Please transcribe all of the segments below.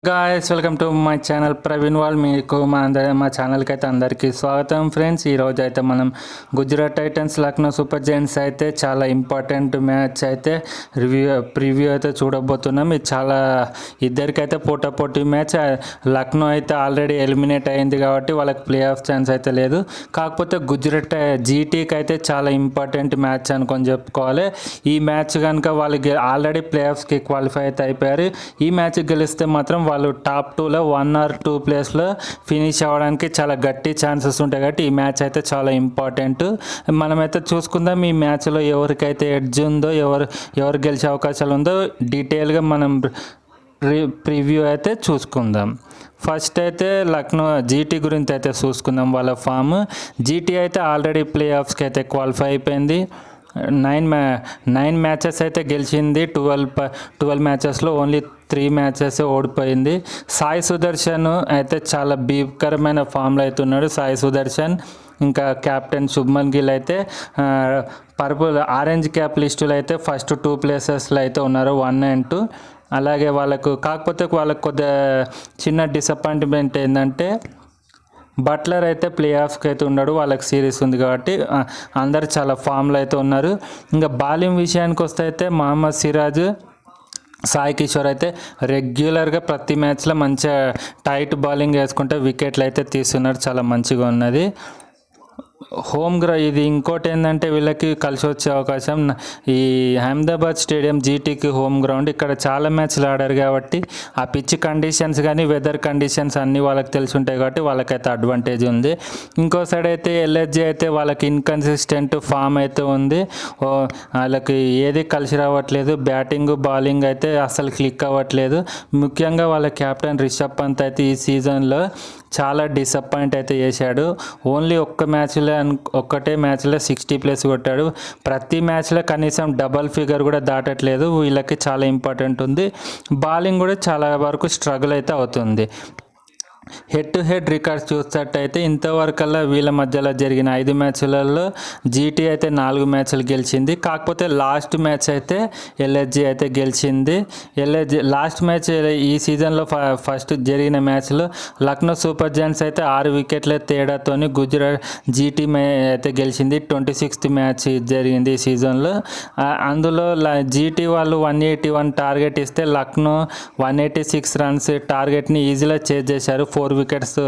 Guys welcome to my channel Praveen wall. మీకు మా ఛానల్కి అయితే అందరికీ స్వాగతం ఫ్రెండ్స్. ఈరోజు అయితే మనం Gujarat Titans Lucknow super Giants అయితే చాలా ఇంపార్టెంట్ మ్యాచ్ అయితే ప్రివ్యూ అయితే చూడబోతున్నాం. ఇది చాలా ఇద్దరికైతే పోటాపోటీ మ్యాచ్. లక్నో అయితే ఆల్రెడీ ఎలిమినేట్ అయింది కాబట్టి వాళ్ళకి ప్లే ఆఫ్ ఛాన్స్ అయితే లేదు. కాకపోతే గుజరాత్ జీటీకి అయితే చాలా ఇంపార్టెంట్ మ్యాచ్ అనుకొని చెప్పుకోవాలి. ఈ మ్యాచ్ కనుక వాళ్ళు ఆల్రెడీ ప్లే ఆఫ్స్కి క్వాలిఫై అయితే అయిపోయారు. ఈ మ్యాచ్ గెలిస్తే మాత్రం వాళ్ళు టాప్ 2లో 1 or 2 ప్లేస్లో ఫినిష్ అవ్వడానికి చాలా గట్టి ఛాన్సెస్ ఉంటాయి. కాబట్టి ఈ మ్యాచ్ అయితే చాలా ఇంపార్టెంట్. మనమైతే చూసుకుందాం ఈ మ్యాచ్లో ఎవరికైతే ఎడ్జ్ ఉందో, ఎవరు గెలిచే అవకాశాలు ఉందో డీటెయిల్గా మనం ప్రివ్యూ అయితే చూసుకుందాం. ఫస్ట్ అయితే లక్నో జీటీ గురించి అయితే చూసుకుందాం. వాళ్ళ ఫామ్ జీటీ అయితే ఆల్రెడీ ప్లే ఆఫ్స్కి అయితే క్వాలిఫై అయిపోయింది. 9 మ్యాచెస్ అయితే గెలిచింది. 12 మ్యాచెస్లో ఓన్లీ 3 మ్యాచెస్ ఓడిపోయింది. సాయి సుదర్శన్ అయితే చాలా భీకరమైన ఫామ్లో అయితే ఉన్నాడు. సాయి సుదర్శన్ ఇంకా కెప్టెన్ శుభ్మన్ గిల్ అయితే ఆరెంజ్ క్యాప్ లిస్టులో అయితే ఫస్ట్ 2 ప్లేసెస్లో అయితే ఉన్నారు, 1 and 2. అలాగే వాళ్ళకు కొద్దిగా చిన్న డిసప్పాయింట్మెంట్ ఏంటంటే బట్లర్ అయితే ప్లే ఆఫ్కి అయితే ఉన్నాడు. వాళ్ళకి సిరీస్ ఉంది కాబట్టి అందరు చాలా ఫామ్లో అయితే ఉన్నారు. ఇంకా బౌలింగ్ విషయానికి వస్తే అయితే మహమ్మద్ సిరాజ్, సాయి కిషోర్ అయితే రెగ్యులర్గా ప్రతి మ్యాచ్లో మంచిగా టైట్ బౌలింగ్ వేసుకుంటే వికెట్లు అయితే తీస్తున్నారు. చాలా మంచిగా ఉన్నది. ఇది ఇంకోటి ఏంటంటే వీళ్ళకి కలిసి వచ్చే అవకాశం. ఈ అహ్మదాబాద్ స్టేడియం జీటీకి హోమ్ గ్రౌండ్. ఇక్కడ చాలా మ్యాచ్లు ఆడారు కాబట్టి ఆ పిచ్ కండిషన్స్ కానీ వెదర్ కండిషన్స్ అన్నీ వాళ్ళకి తెలిసి ఉంటాయి కాబట్టి వాళ్ళకైతే అడ్వాంటేజ్ ఉంది. ఇంకో సైడ్ అయితే ఎల్ఎస్జీ అయితే వాళ్ళకి ఇన్కన్సిస్టెంట్ ఫామ్ అయితే ఉంది. వాళ్ళకి ఏది కలిసి రావట్లేదు. బ్యాటింగ్ బౌలింగ్ అయితే అసలు క్లిక్ అవ్వట్లేదు. ముఖ్యంగా వాళ్ళ కెప్టెన్ రిషబ్ పంత్ అయితే ఈ సీజన్లో చాలా డిసప్పాయింట్ అయితే చేశాడు. ఓన్లీ ఒక్కటే మ్యాచ్లో 60+ కొట్టాడు. ప్రతి మ్యాచ్లో కనీసం డబల్ ఫిగర్ కూడా దాటట్లేదు. వీళ్ళకి చాలా ఇంపార్టెంట్ ఉంది. బౌలింగ్ కూడా చాలా వరకు స్ట్రగుల్ అయితే అవుతుంది. హెడ్ టు హెడ్ రికార్డ్స్ చూసినట్టయితే ఇంతవరకల్లా వీళ్ళ మధ్యలో జరిగిన 5 మ్యాచ్లలో జీటీ అయితే 4 మ్యాచ్లు గెలిచింది. కాకపోతే లాస్ట్ మ్యాచ్ అయితే ఎల్ఎస్జీ అయితే గెలిచింది. లాస్ట్ మ్యాచ్ ఈ సీజన్లో ఫస్ట్ జరిగిన మ్యాచ్లో లక్నో సూపర్ జైంట్స్ అయితే 6 వికెట్ల తేడాతోని గుజరాత్ జీటీ అయితే గెలిచింది. 26th మ్యాచ్ జరిగింది ఈ సీజన్లో. అందులో జీటీ వాళ్ళు 181 టార్గెట్ ఇస్తే లక్నో 186 రన్స్ టార్గెట్ని ఈజీగా చేజ్ చేశారు. 4 వికెట్స్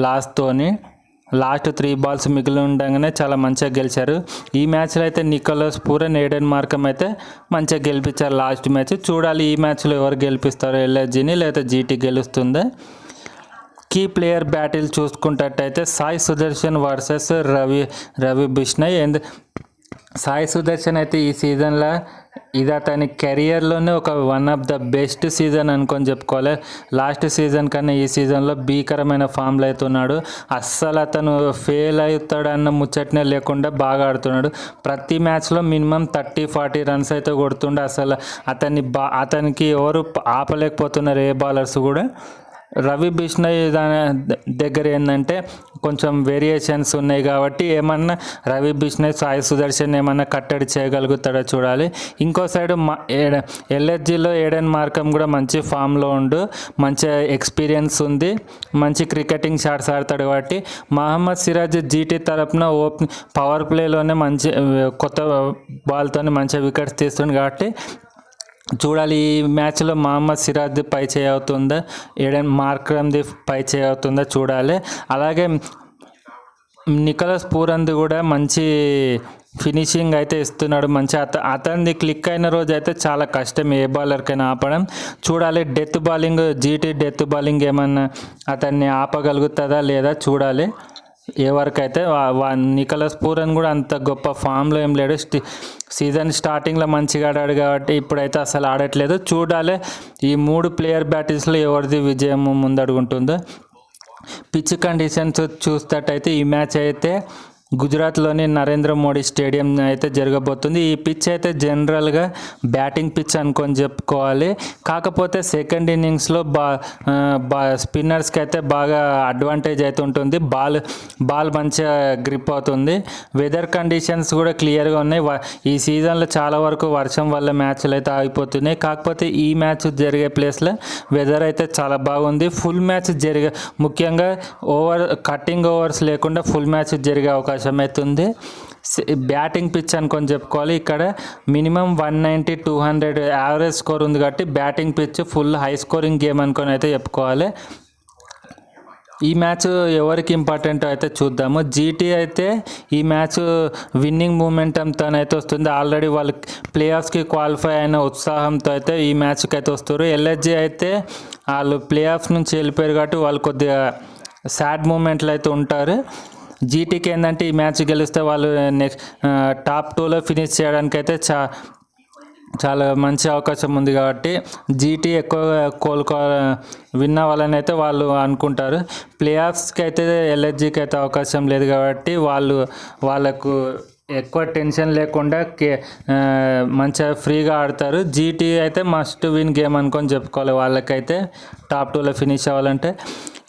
లాస్ట్తోని. లాస్ట్ 3 balls మిగిలి ఉండగానే చాలా మంచిగా గెలిచారు. ఈ మ్యాచ్లో అయితే నికోలస్ పూరన్, ఏడెన్ మార్కమ్ అయితే మంచిగా గెలిపించారు లాస్ట్ మ్యాచ్. చూడాలి ఈ మ్యాచ్లో ఎవరు గెలిపిస్తారో, ఎల్ఎస్జీని లేదా జీటీ గెలుస్తుందా. కీ ప్లేయర్ బ్యాటిల్ చూసుకుంటట్టయితే సాయి సుదర్శన్ వర్సెస్ రవి బిష్ణయ్. సాయి సుదర్శన్ అయితే ఈ సీజన్లో ఇది అతని కెరియర్లోనే ఒక one of the best season అనుకొని చెప్పుకోవాలి. లాస్ట్ సీజన్ కన్నా ఈ సీజన్లో భీకరమైన ఫామ్లో అయితే ఉన్నాడు. అస్సలు అతను ఫెయిల్ అవుతాడన్న ముచ్చటనే లేకుండా బాగా ఆడుతున్నాడు. ప్రతి మ్యాచ్లో మినిమం 30-40 రన్స్ అయితే కొడుతుండే. అసలు అతనికి ఎవరు ఆపలేకపోతున్నారు, ఏ బౌలర్స్ కూడా. రవి బిష్ణయ్ దగ్గర ఏంటంటే కొంచెం వేరియేషన్స్ ఉన్నాయి కాబట్టి ఏమన్నా రవి బిష్ణయ్ సాయి సుదర్శన్ ఏమన్నా కట్టడి చేయగలుగుతాడో చూడాలి. ఇంకో సైడ్ ఎల్ఎస్జీలో ఏడెన్ మార్కమ్ కూడా మంచి ఫామ్లో ఉండు, మంచి ఎక్స్పీరియన్స్ ఉంది, మంచి క్రికెటింగ్ షాట్స్ ఆడతాడు. కాబట్టి మహమ్మద్ సిరాజ్ జీటీ తరపున పవర్ ప్లేలోనే మంచి కొత్త బాల్తో మంచి వికెట్స్ తీస్తుంది. కాబట్టి చూడాలి ఈ మ్యాచ్లో మహమ్మద్ సిరాజ్ది పై చేయి అవుతుందా, ఏడెన్ మార్కమ్ది పై చేయి అవుతుందా చూడాలి. అలాగే నికోలస్ పూరన్ది కూడా మంచి ఫినిషింగ్ అయితే ఇస్తున్నాడు. మంచి అతనిది క్లిక్ అయిన రోజు అయితే చాలా కష్టం ఏ బౌలర్కైనా ఆపడం. చూడాలి death bowling, GT death bowling ఏమన్నా అతన్ని ఆపగలుగుతుందా లేదా చూడాలి. ఎవరికైతే నికోలస్ పూరన్ కూడా అంత గొప్ప ఫామ్లో ఏం లేడు. సీజన్ స్టార్టింగ్లో మంచిగా ఆడాడు కాబట్టి ఇప్పుడైతే అసలు ఆడట్లేదు. చూడాలి ఈ 3 ప్లేయర్ బ్యాటిల్స్లో ఎవరిది విజయం ముందడుగుంటుందో. పిచ్ కండిషన్స్ చూసేటట్టయితే ఈ మ్యాచ్ అయితే గుజరాత్లోని నరేంద్ర మోడీ స్టేడియం అయితే జరగబోతుంది. ఈ పిచ్ అయితే జనరల్గా బ్యాటింగ్ పిచ్ అనుకొని చెప్పుకోవాలి. కాకపోతే సెకండ్ ఇన్నింగ్స్లో స్పిన్నర్స్కి అయితే బాగా అడ్వాంటేజ్ అయితే ఉంటుంది. బాల్ మంచిగా గ్రిప్ అవుతుంది. వెదర్ కండిషన్స్ కూడా క్లియర్గా ఉన్నాయి. ఈ సీజన్లో చాలా వరకు వర్షం వల్ల మ్యాచ్లు అయితే ఆగిపోతున్నాయి. కాకపోతే ఈ మ్యాచ్ జరిగే ప్లేస్లో వెదర్ అయితే చాలా బాగుంది. ఫుల్ మ్యాచ్ ముఖ్యంగా కట్టింగ్ ఓవర్స్ లేకుండా ఫుల్ మ్యాచ్ జరిగే అవకాశం అవుతుంది. బ్యాటింగ్ పిచ్ అనుకొని చెప్పుకోవాలి. ఇక్కడ మినిమం 190-200 యావరేజ్ స్కోర్ ఉంది కాబట్టి batting pitch full high scoring game అనుకొని అయితే చెప్పుకోవాలి. ఈ మ్యాచ్ ఎవరికి ఇంపార్టెంట్ అయితే చూద్దాము. జీటీ అయితే ఈ మ్యాచ్ విన్నింగ్ మూమెంటంతోనైతే వస్తుంది. ఆల్రెడీ వాళ్ళు ప్లే ఆఫ్స్కి క్వాలిఫై అయిన ఉత్సాహంతో అయితే ఈ మ్యాచ్కి అయితే వస్తారు. ఎల్ఎస్జీ అయితే వాళ్ళు ప్లే ఆఫ్స్ నుంచి వెళ్ళిపోయారు కాబట్టి వాళ్ళు కొద్దిగా సాడ్ మూమెంట్లు అయితే ఉంటారు. జీటీకి ఏంటంటే ఈ మ్యాచ్ గెలిస్తే వాళ్ళు నెక్స్ట్ టాప్ 2లో ఫినిష్ చేయడానికి అయితే చాలా మంచి అవకాశం ఉంది కాబట్టి జీటీ ఎక్కువ విన్ అవ్వాలని అయితే వాళ్ళు అనుకుంటారు. ప్లే ఆఫ్స్కి అయితే ఎల్ఎస్జీకి అయితే అవకాశం లేదు కాబట్టి వాళ్ళకు ఎక్కువ టెన్షన్ లేకుండా మంచిగా ఫ్రీగా ఆడతారు. జీటీ అయితే మస్ట్ విన్ గేమ్ అనుకొని చెప్పుకోవాలి వాళ్ళకైతే టాప్ 2లో ఫినిష్ అవ్వాలంటే.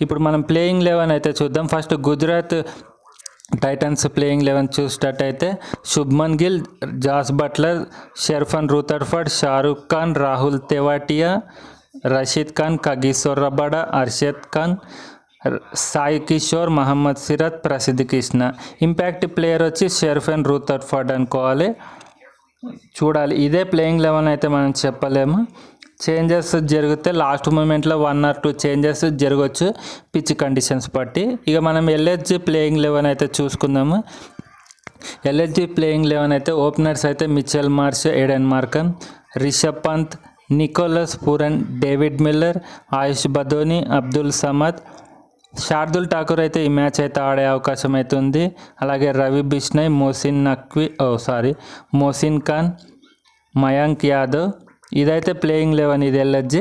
ఇప్పుడు మనం ప్లేయింగ్ 11 అయితే చూద్దాం. ఫస్ట్ గుజరాత్ టైటన్స్ ప్లేయింగ్ 11 చూసినట్టయితే Shubman Gill, Jos Buttler, Sherfane Rutherford, Shahrukh Khan, Rahul Tewatia, Rashid Khan, Kagiso Rabada, Arshad Khan, Sai Kishore, Mohammed Siraj, Prasidh Krishna. Impact player వచ్చి షెర్ఫన్ రూథర్ఫర్డ్ అనుకోవాలి. చూడాలి. ఇదే ప్లేయింగ్ 11 అయితే మనం చెప్పలేము. చేంజెస్ జరిగితే లాస్ట్ మూమెంట్లో 1 or 2 చేంజెస్ జరగవచ్చు పిచ్ కండిషన్స్ బట్టి. ఇక మనం ఎల్ఎస్జీ ప్లేయింగ్ 11 అయితే చూసుకుందాము. ఎల్ఎస్జీ ప్లేయింగ్ 11 అయితే ఓపెనర్స్ అయితే Mitchell Marsh, Aiden Markram, Rishabh Pant, Nicholas Pooran, David Miller, Ayush Badoni, Abdul Samad, Shardul Thakur అయితే ఈ మ్యాచ్ అయితే ఆడే అవకాశం అయితే ఉంది. అలాగే రవి బిష్నయ్, మోసిన్ ఖాన్, మయాంక్ యాదవ్. ఇదైతే ప్లేయింగ్ 11 ఇది ఎల్ఎస్జీ.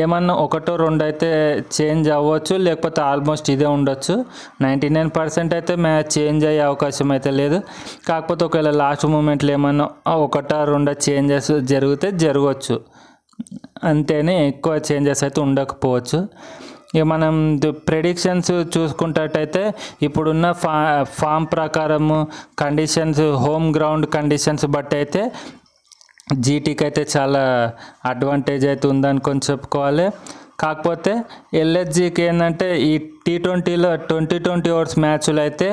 ఏమన్నా 1-2 అయితే చేంజ్ అవ్వచ్చు, లేకపోతే ఆల్మోస్ట్ ఇదే ఉండొచ్చు. 99% అయితే మ్యాచ్ చేంజ్ అయ్యే అవకాశం అయితే లేదు. కాకపోతే ఒకవేళ లాస్ట్ మూమెంట్లో ఏమన్నా 1-2 చేంజెస్ జరగవచ్చు. అంతేనే, ఎక్కువ చేంజెస్ అయితే ఉండకపోవచ్చు. ఇక మనం ప్రెడిక్షన్స్ చూసుకుంటట్టయితే ఇప్పుడున్న ఫామ్ ప్రకారము కండిషన్స్, హోమ్ గ్రౌండ్ కండిషన్స్ బట్టి అయితే జీటీకి అయితే చాలా అడ్వాంటేజ్ అయితే ఉందనుకొని చెప్పుకోవాలి. కాకపోతే ఎల్ఎస్జీకి ఏంటంటే ఈ T20లో 20 ఓవర్స్ మ్యాచ్లు అయితే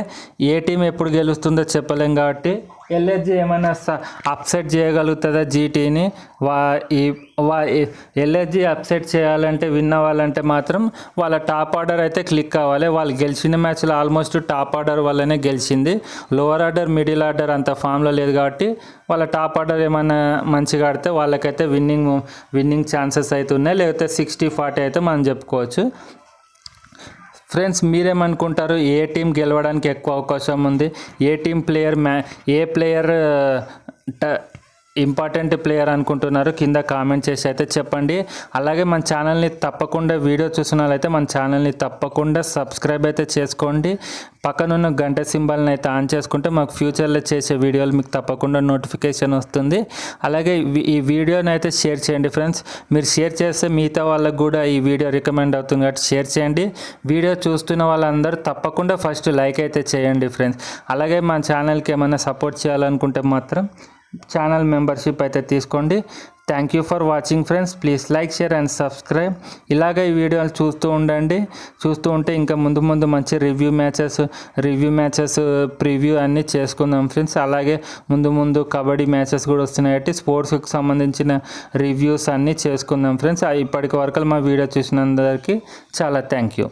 ఏ టీం ఎప్పుడు గెలుస్తుందో చెప్పలేం కాబట్టి ఎల్ఎస్జీ ఏమైనా అప్సెట్ చేయగలుగుతుందా జీటీని. ఎల్ఎస్జీ అప్సెట్ చేయాలంటే, విన్ అవ్వాలంటే మాత్రం వాళ్ళ టాప్ ఆర్డర్ అయితే క్లిక్ అవ్వాలి. వాళ్ళు గెలిచిన మ్యాచ్లో ఆల్మోస్ట్ టాప్ ఆర్డర్ వల్లనే గెలిచింది. లోవర్ ఆర్డర్, మిడిల్ ఆర్డర్ అంత ఫామ్లో లేదు కాబట్టి వాళ్ళ టాప్ ఆర్డర్ ఏమైనా మంచిగా ఆడితే వాళ్ళకైతే విన్నింగ్ ఛాన్సెస్ అయితే ఉన్నాయి. లేకపోతే 60-40 అయితే మనం చెప్పుకోవచ్చు. ఫ్రెండ్స్, మీరేమనుకుంటారు? ఏ టీం గెలవడానికి ఎక్కువ అవకాశం ఉంది? ఏ ప్లేయర్ ఇంపార్టెంట్ ప్లేయర్ అనుకుంటున్నారు? కింద కామెంట్ చేసి అయితే చెప్పండి. అలాగే మన ఛానల్ని తప్పకుండా, వీడియో చూసిన వాళ్ళైతే మన ఛానల్ని తప్పకుండా సబ్స్క్రైబ్ అయితే చేసుకోండి. పక్కనున్న గంట సింబల్ని అయితే ఆన్ చేసుకుంటే మాకు ఫ్యూచర్లో చేసే వీడియోలు మీకు తప్పకుండా నోటిఫికేషన్ వస్తుంది. అలాగే ఈ వీడియోని అయితే షేర్ చేయండి ఫ్రెండ్స్. మీరు షేర్ చేస్తే మిగతా వాళ్ళకు కూడా ఈ వీడియో రికమెండ్ అవుతుంది కాబట్టి షేర్ చేయండి. వీడియో చూస్తున్న వాళ్ళందరూ తప్పకుండా ఫస్ట్ లైక్ అయితే చేయండి ఫ్రెండ్స్. అలాగే మన ఛానల్కి ఏమైనా సపోర్ట్ చేయాలనుకుంటే మాత్రం ఛానల్ మెంబర్షిప్ అయితే తీసుకోండి. Thank you for watching friends. Please like, share and subscribe. ఇలాగే ఈ వీడియోలు చూస్తూ ఉంటే ఇంకా ముందు మంచి రివ్యూ మ్యాచెస్ ప్రివ్యూ అన్నీ చేసుకుందాం ఫ్రెండ్స్. అలాగే ముందు కబడ్డీ మ్యాచెస్ కూడా వస్తున్నాయి కాబట్టి స్పోర్ట్స్కి సంబంధించిన రివ్యూస్ అన్నీ చేసుకుందాం ఫ్రెండ్స్. ఇప్పటికి వరకు మా వీడియో చూసినందరికీ చాలా థ్యాంక్ యూ.